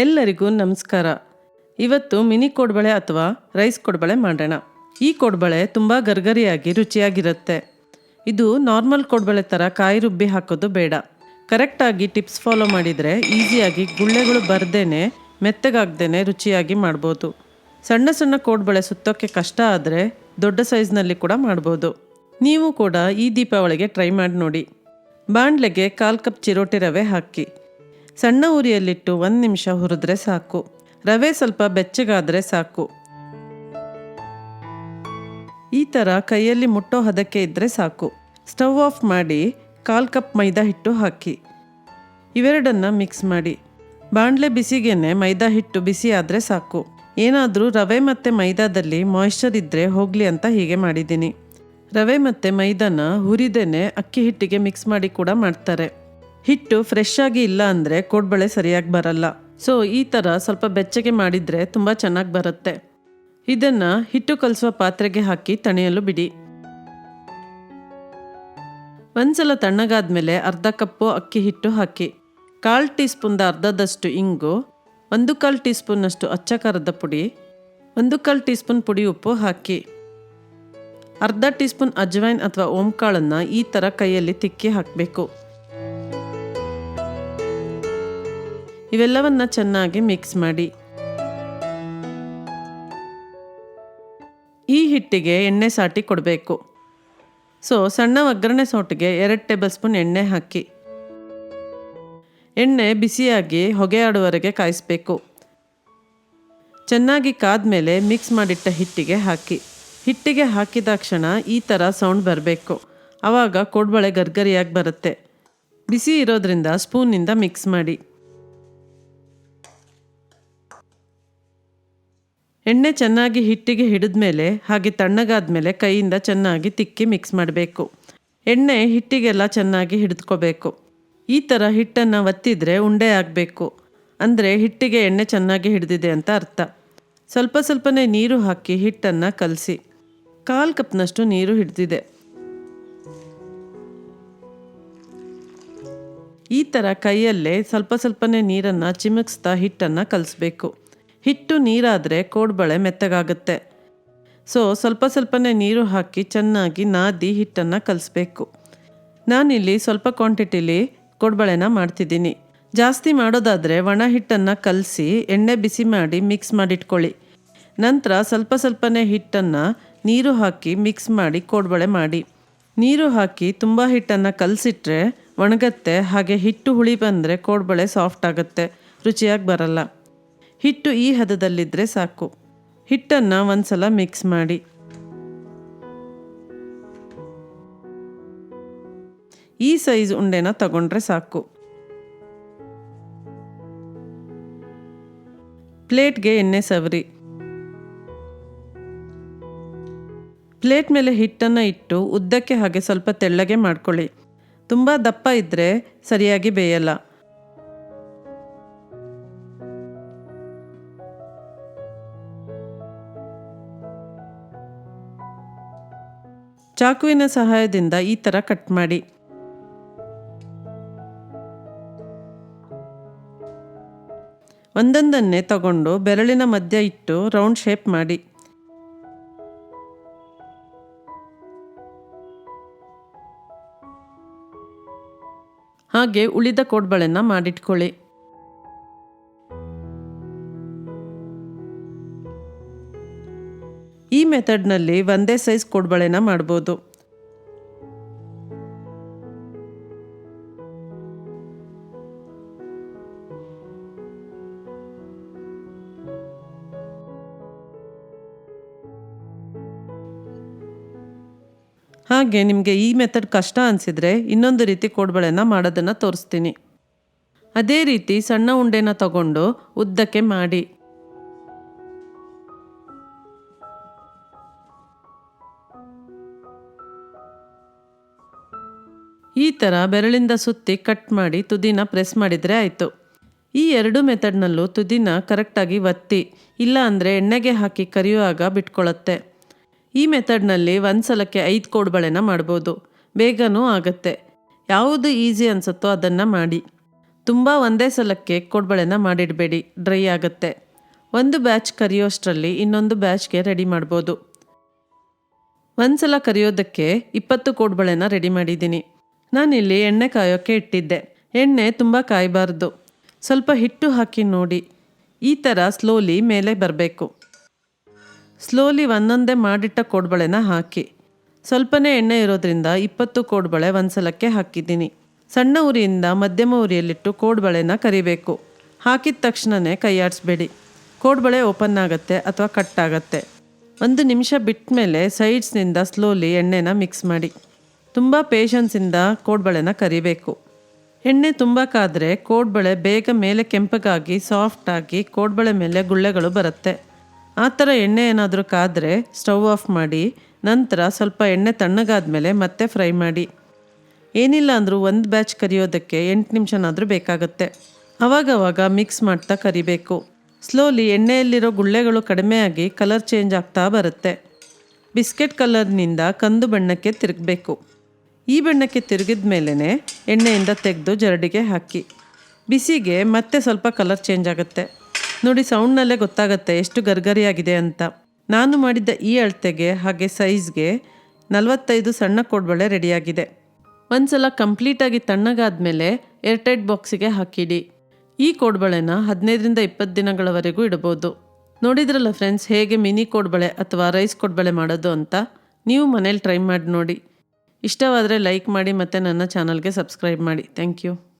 ಎಲ್ಲರಿಗೂ ನಮಸ್ಕಾರ. ಇವತ್ತು ಮಿನಿ ಕೋಡ್ಬಳೆ ಅಥವಾ ರೈಸ್ ಕೋಡ್ಬಳೆ ಮಾಡೋಣ. ಈ ಕೋಡ್ಬಳೆ ತುಂಬ ಗರ್ಗರಿಯಾಗಿ ರುಚಿಯಾಗಿರುತ್ತೆ. ಇದು ನಾರ್ಮಲ್ ಕೋಡ್ಬಳೆ ಥರ ಕಾಯಿ ರುಬ್ಬಿ ಹಾಕೋದು ಬೇಡ. ಕರೆಕ್ಟಾಗಿ ಟಿಪ್ಸ್ ಫಾಲೋ ಮಾಡಿದರೆ ಈಸಿಯಾಗಿ ಗುಳ್ಳೆಗಳು ಬರ್ದೇನೆ ಮೆತ್ತಗಾಗ್ದೇನೆ ರುಚಿಯಾಗಿ ಮಾಡ್ಬೋದು. ಸಣ್ಣ ಸಣ್ಣ ಕೋಡ್ಬಳೆ ಸುತ್ತೋಕ್ಕೆ ಕಷ್ಟ ಆದರೆ ದೊಡ್ಡ ಸೈಜ್ನಲ್ಲಿ ಕೂಡ ಮಾಡ್ಬೋದು. ನೀವು ಕೂಡ ಈ ದೀಪಾವಳಿಗೆ ಟ್ರೈ ಮಾಡಿ ನೋಡಿ. ಬಾಣಲೆಗೆ 1/4 ಕಪ್ ಚಿರೋಟಿ ರವೆ ಹಾಕಿ ಸಣ್ಣ ಉರಿಯಲ್ಲಿಟ್ಟು 1 ನಿಮಿಷ ಹುರಿದ್ರೆ ಸಾಕು. ರವೆ ಸ್ವಲ್ಪ ಬೆಚ್ಚಗಾದರೆ ಸಾಕು. ಈ ಥರ ಕೈಯಲ್ಲಿ ಮುಟ್ಟೋ ಹದಕ್ಕೆ ಇದ್ದರೆ ಸಾಕು. ಸ್ಟವ್ ಆಫ್ ಮಾಡಿ 1/4 ಕಪ್ ಮೈದಾ ಹಿಟ್ಟು ಹಾಕಿ ಇವೆರಡನ್ನು ಮಿಕ್ಸ್ ಮಾಡಿ. ಬಾಣಲೆ ಬಿಸಿಗೇನೆ ಮೈದಾ ಹಿಟ್ಟು ಬಿಸಿ ಆದರೆ ಸಾಕು. ಏನಾದರೂ ರವೆ ಮತ್ತು ಮೈದಾದಲ್ಲಿ ಮಾಯಿಶ್ಚರ್ ಇದ್ದರೆ ಹೋಗಲಿ ಅಂತ ಹೀಗೆ ಮಾಡಿದ್ದೀನಿ. ರವೆ ಮತ್ತು ಮೈದಾನ ಹುರಿದೇನೆ ಅಕ್ಕಿ ಹಿಟ್ಟಿಗೆ ಮಿಕ್ಸ್ ಮಾಡಿ ಕೂಡ ಮಾಡ್ತಾರೆ. ಹಿಟ್ಟು ಫ್ರೆಶ್ ಆಗಿ ಇಲ್ಲ ಅಂದರೆ ಕೋಡ್ಬಳೆ ಸರಿಯಾಗಿ ಬರಲ್ಲ. ಸೊ ಈ ಥರ ಸ್ವಲ್ಪ ಬೆಚ್ಚಗೆ ಮಾಡಿದರೆ ತುಂಬ ಚೆನ್ನಾಗಿ ಬರುತ್ತೆ. ಇದನ್ನು ಹಿಟ್ಟು ಕಲಸುವ ಪಾತ್ರೆಗೆ ಹಾಕಿ ತಣಿಯಲು ಬಿಡಿ. ಒಂದ್ಸಲ ತಣ್ಣಗಾದ್ಮೇಲೆ 1/2 ಕಪ್ಪು ಅಕ್ಕಿ ಹಿಟ್ಟು ಹಾಕಿ 1/4 ಟೀ ಸ್ಪೂನ್ದ ಅರ್ಧದಷ್ಟು ಇಂಗು, 1/4 ಟೀ ಸ್ಪೂನ್ನಷ್ಟು ಅಚ್ಚ ಖಾರದ ಪುಡಿ, 1/4 ಟೀ ಸ್ಪೂನ್ ಪುಡಿ ಉಪ್ಪು ಹಾಕಿ ಅರ್ಧ ಟೀ ಸ್ಪೂನ್ ಅಜ್ವೈನ್ ಅಥವಾ ಓಂಕಾಳನ್ನು ಈ ಥರ ಕೈಯಲ್ಲಿ ತಿಕ್ಕಿ ಹಾಕಬೇಕು. ಇವೆಲ್ಲವನ್ನ ಚೆನ್ನಾಗಿ ಮಿಕ್ಸ್ ಮಾಡಿ. ಈ ಹಿಟ್ಟಿಗೆ ಎಣ್ಣೆ ಸಾಟಿ ಕೊಡಬೇಕು. ಸೊ ಸಣ್ಣ ಒಗ್ಗರಣೆ ಸೌಟಿಗೆ 2 ಟೇಬಲ್ ಸ್ಪೂನ್ ಎಣ್ಣೆ ಹಾಕಿ ಎಣ್ಣೆ ಬಿಸಿಯಾಗಿ ಹೊಗೆ ಆಡುವವರೆಗೆ ಕಾಯಿಸಬೇಕು. ಚೆನ್ನಾಗಿ ಕಾದ್ಮೇಲೆ ಮಿಕ್ಸ್ ಮಾಡಿಟ್ಟ ಹಿಟ್ಟಿಗೆ ಹಾಕಿ. ಹಿಟ್ಟಿಗೆ ಹಾಕಿದಾಕ್ಷಣ ಈ ಥರ ಸೌಂಡ್ ಬರಬೇಕು. ಆವಾಗ ಕೋಡ್ಬಳೆ ಗರ್ಗರಿಯಾಗಿ ಬರುತ್ತೆ. ಬಿಸಿ ಇರೋದ್ರಿಂದ ಸ್ಪೂನಿಂದ ಮಿಕ್ಸ್ ಮಾಡಿ. ಎಣ್ಣೆ ಚೆನ್ನಾಗಿ ಹಿಟ್ಟಿಗೆ ಹಿಡಿದ್ಮೇಲೆ ಹಾಗೆ ತಣ್ಣಗಾದ್ಮೇಲೆ ಕೈಯಿಂದ ಚೆನ್ನಾಗಿ ತಿಕ್ಕಿ ಮಿಕ್ಸ್ ಮಾಡಬೇಕು. ಎಣ್ಣೆ ಹಿಟ್ಟಿಗೆಲ್ಲ ಚೆನ್ನಾಗಿ ಹಿಡಿದುಕೋಬೇಕು. ಈ ಥರ ಹಿಟ್ಟನ್ನು ಒತ್ತಿದ್ರೆ ಉಂಡೆ ಆಗಬೇಕು. ಅಂದರೆ ಹಿಟ್ಟಿಗೆ ಎಣ್ಣೆ ಚೆನ್ನಾಗಿ ಹಿಡಿದಿದೆ ಅಂತ ಅರ್ಥ. ಸ್ವಲ್ಪ ಸ್ವಲ್ಪನೇ ನೀರು ಹಾಕಿ ಹಿಟ್ಟನ್ನು ಕಲಸಿ. 1/4 ಕಪ್ನಷ್ಟು ನೀರು ಹಿಡಿದಿದೆ. ಈ ಥರ ಕೈಯಲ್ಲೇ ಸ್ವಲ್ಪ ಸ್ವಲ್ಪನೇ ನೀರನ್ನು ಚಿಮುಕಿಸ್ತಾ ಹಿಟ್ಟನ್ನು ಕಲಿಸ್ಬೇಕು. ಹಿಟ್ಟು ನೀರಾದರೆ ಕೋಡ್ಬಳೆ ಮೆತ್ತಗಾಗುತ್ತೆ. ಸೊ ಸ್ವಲ್ಪ ಸ್ವಲ್ಪನೇ ನೀರು ಹಾಕಿ ಚೆನ್ನಾಗಿ ನಾದಿ ಹಿಟ್ಟನ್ನು ಕಲಿಸ್ಬೇಕು. ನಾನಿಲ್ಲಿ ಸ್ವಲ್ಪ ಕ್ವಾಂಟಿಟಿಲಿ ಕೋಡ್ಬಳೆನ ಮಾಡ್ತಿದ್ದೀನಿ. ಜಾಸ್ತಿ ಮಾಡೋದಾದರೆ ಒಣ ಹಿಟ್ಟನ್ನು ಕಲಸಿ ಎಣ್ಣೆ ಬಿಸಿ ಮಾಡಿ ಮಿಕ್ಸ್ ಮಾಡಿಟ್ಕೊಳ್ಳಿ. ನಂತರ ಸ್ವಲ್ಪ ಸ್ವಲ್ಪನೇ ಹಿಟ್ಟನ್ನು ನೀರು ಹಾಕಿ ಮಿಕ್ಸ್ ಮಾಡಿ ಕೋಡ್ಬಳೆ ಮಾಡಿ. ನೀರು ಹಾಕಿ ತುಂಬ ಹಿಟ್ಟನ್ನು ಕಲಸಿಟ್ರೆ ಒಣಗತ್ತೆ. ಹಾಗೆ ಹಿಟ್ಟು ಹುಳಿ ಬಂದರೆ ಕೋಡ್ಬಳೆ ಸಾಫ್ಟ್ ಆಗುತ್ತೆ, ರುಚಿಯಾಗಿ ಬರಲ್ಲ. ಹಿಟ್ಟು ಈ ಹದದಲ್ಲಿದ್ದರೆ ಸಾಕು. ಹಿಟ್ಟನ್ನು ಒಂದ್ಸಲ ಮಿಕ್ಸ್ ಮಾಡಿ. ಈ ಸೈಜ್ ಉಂಡೆನ ತಗೊಂಡ್ರೆ ಸಾಕು. ಪ್ಲೇಟ್ಗೆ ಎಣ್ಣೆ ಸವರಿ. ಪ್ಲೇಟ್ ಮೇಲೆ ಹಿಟ್ಟನ್ನು ಇಟ್ಟು ಉದ್ದಕ್ಕೆ ಹಾಗೆ ಸ್ವಲ್ಪ ತೆಳ್ಳಗೆ ಮಾಡ್ಕೊಳ್ಳಿ. ತುಂಬ ದಪ್ಪ ಇದ್ದರೆ ಸರಿಯಾಗಿ ಬೇಯಲ್ಲ. ಚಾಕುವಿನ ಸಹಾಯದಿಂದ ಈ ಥರ ಕಟ್ ಮಾಡಿ. ಒಂದೊಂದನ್ನೇ ತಗೊಂಡು ಬೆರಳಿನ ಮಧ್ಯ ಇಟ್ಟು ರೌಂಡ್ ಶೇಪ್ ಮಾಡಿ. ಹಾಗೆ ಉಳಿದ ಕೋಡ್ಬಳೆನ ಮಾಡಿಟ್ಕೊಳ್ಳಿ. ಈ ಮೆಥಡ್ನಲ್ಲಿ ಒಂದೇ ಸೈಜ್ ಕೋಡ್ಬಳೆನ ಮಾಡ್ಬೋದು. ಹಾಗೆ ನಿಮಗೆ ಈ ಮೆಥಡ್ ಕಷ್ಟ ಅನಿಸಿದರೆ ಇನ್ನೊಂದು ರೀತಿ ಕೋಡ್ಬಳೆನ ಮಾಡೋದನ್ನು ತೋರಿಸ್ತೀನಿ. ಅದೇ ರೀತಿ ಸಣ್ಣ ಉಂಡೆನ ತಗೊಂಡು ಉದ್ದಕ್ಕೆ ಮಾಡಿ. ಈ ಥರ ಬೆರಳಿಂದ ಸುತ್ತಿ ಕಟ್ ಮಾಡಿ ತುದಿನ ಪ್ರೆಸ್ ಮಾಡಿದರೆ ಆಯಿತು. ಈ 2 ಮೆಥಡ್ನಲ್ಲೂ ತುದಿನ ಕರೆಕ್ಟಾಗಿ ಒತ್ತಿ, ಇಲ್ಲ ಅಂದರೆ ಎಣ್ಣೆಗೆ ಹಾಕಿ ಕರಿಯುವಾಗ ಬಿಟ್ಕೊಳ್ಳುತ್ತೆ. ಈ ಮೆಥಡ್ನಲ್ಲಿ ಒಂದು ಸಲಕ್ಕೆ 5 ಕೋಡ್ಬಳೆನ ಮಾಡ್ಬೋದು. ಬೇಗನೂ ಆಗುತ್ತೆ. ಯಾವುದು ಈಸಿ ಅನಿಸುತ್ತೋ ಅದನ್ನು ಮಾಡಿ. ತುಂಬ ಒಂದೇ ಸಲಕ್ಕೆ ಕೋಡ್ಬಳೆನ ಮಾಡಿಡಬೇಡಿ, ಡ್ರೈ ಆಗುತ್ತೆ. ಒಂದು ಬ್ಯಾಚ್ ಕರಿಯೋಷ್ಟರಲ್ಲಿ ಇನ್ನೊಂದು ಬ್ಯಾಚ್ಗೆ ರೆಡಿ ಮಾಡ್ಬೋದು. ಒಂದು ಸಲ ಕರಿಯೋದಕ್ಕೆ 20 ಕೋಡ್ಬಳೆನ ರೆಡಿ ಮಾಡಿದ್ದೀನಿ. ನಾನಿಲ್ಲಿ ಎಣ್ಣೆ ಕಾಯೋಕ್ಕೆ ಇಟ್ಟಿದ್ದೆ. ಎಣ್ಣೆ ತುಂಬ ಕಾಯಬಾರ್ದು. ಸ್ವಲ್ಪ ಹಿಟ್ಟು ಹಾಕಿ ನೋಡಿ, ಈ ಥರ ಸ್ಲೋಲಿ ಮೇಲೆ ಬರಬೇಕು. ಸ್ಲೋಲಿ ಒಂದೊಂದೇ ಮಾಡಿಟ್ಟ ಕೋಡ್ಬಳೆನ ಹಾಕಿ. ಸ್ವಲ್ಪನೇ ಎಣ್ಣೆ ಇರೋದ್ರಿಂದ 20 ಕೋಡ್ಬಳೆ ಒಂದು ಸಲಕ್ಕೆ ಹಾಕಿದ್ದೀನಿ. ಸಣ್ಣ ಉರಿಯಿಂದ ಮಧ್ಯಮ ಉರಿಯಲ್ಲಿಟ್ಟು ಕೋಡ್ಬಳೆನ ಕರಿಬೇಕು. ಹಾಕಿದ ತಕ್ಷಣವೇ ಕೈ ಆಡಿಸ್ಬೇಡಿ, ಕೋಡ್ಬಳೆ ಓಪನ್ ಆಗುತ್ತೆ ಅಥವಾ ಕಟ್ ಆಗುತ್ತೆ. 1 ನಿಮಿಷ ಬಿಟ್ಟ ಮೇಲೆ ಸೈಡ್ಸ್ನಿಂದ ಸ್ಲೋಲಿ ಎಣ್ಣೆನ ಮಿಕ್ಸ್ ಮಾಡಿ. ತುಂಬ ಪೇಷನ್ಸಿಂದ ಕೋಡ್ಬಳೆನ ಕರಿಬೇಕು. ಎಣ್ಣೆ ತುಂಬ ಕಾದರೆ ಕೋಡ್ಬಳೆ ಬೇಗ ಮೇಲೆ ಕೆಂಪಗಾಗಿ ಸಾಫ್ಟಾಗಿ ಕೋಡ್ಬಳೆ ಮೇಲೆ ಗುಳ್ಳೆಗಳು ಬರುತ್ತೆ. ಆ ಥರ ಎಣ್ಣೆ ಏನಾದರೂ ಕಾದರೆ ಸ್ಟವ್ ಆಫ್ ಮಾಡಿ, ನಂತರ ಸ್ವಲ್ಪ ಎಣ್ಣೆ ತಣ್ಣಗಾದ್ಮೇಲೆ ಮತ್ತೆ ಫ್ರೈ ಮಾಡಿ. ಏನಿಲ್ಲ ಅಂದರೂ ಒಂದು ಬ್ಯಾಚ್ ಕರಿಯೋದಕ್ಕೆ 8 ನಿಮಿಷನಾದರೂ ಬೇಕಾಗುತ್ತೆ. ಆವಾಗವಾಗ ಮಿಕ್ಸ್ ಮಾಡ್ತಾ ಕರಿಬೇಕು. ಸ್ಲೋಲಿ ಎಣ್ಣೆಯಲ್ಲಿರೋ ಗುಳ್ಳೆಗಳು ಕಡಿಮೆಯಾಗಿ ಕಲರ್ ಚೇಂಜ್ ಆಗ್ತಾ ಬರುತ್ತೆ. ಬಿಸ್ಕೆಟ್ ಕಲರ್ನಿಂದ ಕಂದು ಬಣ್ಣಕ್ಕೆ ತಿರುಗಬೇಕು. ಈ ಬಣ್ಣಕ್ಕೆ ತಿರುಗಿದ ಮೇಲೇ ಎಣ್ಣೆಯಿಂದ ತೆಗೆದು ಜರಡಿಗೆ ಹಾಕಿ. ಬಿಸಿಗೆ ಮತ್ತೆ ಸ್ವಲ್ಪ ಕಲರ್ ಚೇಂಜ್ ಆಗುತ್ತೆ. ನೋಡಿ, ಸೌಂಡ್ನಲ್ಲೇ ಗೊತ್ತಾಗುತ್ತೆ ಎಷ್ಟು ಗರ್ಗರಿಯಾಗಿದೆ ಅಂತ. ನಾನು ಮಾಡಿದ್ದ ಈ ಅಳತೆಗೆ ಹಾಗೆ ಸೈಜ್ಗೆ 45 ಸಣ್ಣ ಕೋಡ್ಬಳೆ ರೆಡಿಯಾಗಿದೆ. ಒಂದು ಸಲ ಕಂಪ್ಲೀಟಾಗಿ ತಣ್ಣಗಾದ್ಮೇಲೆ ಏರ್ಟೈಟ್ ಬಾಕ್ಸಿಗೆ ಹಾಕಿಡಿ. ಈ ಕೋಡ್ಬಳೆನ 15ರಿಂದ 20 ದಿನಗಳವರೆಗೂ ಇಡಬಹುದು. ನೋಡಿದ್ರಲ್ಲ ಫ್ರೆಂಡ್ಸ್, ಹೇಗೆ ಮಿನಿ ಕೋಡ್ಬಳೆ ಅಥವಾ ರೈಸ್ ಕೋಡ್ಬಳೆ ಮಾಡೋದು ಅಂತ. ನೀವು ಮನೇಲಿ ಟ್ರೈ ಮಾಡಿ ನೋಡಿ. ಇಷ್ಟವಾದರೆ ಲೈಕ್ ಮಾಡಿ ಮತ್ತು ನನ್ನ ಚಾನಲ್ಗೆ ಸಬ್ಸ್ಕ್ರೈಬ್ ಮಾಡಿ. Thank you.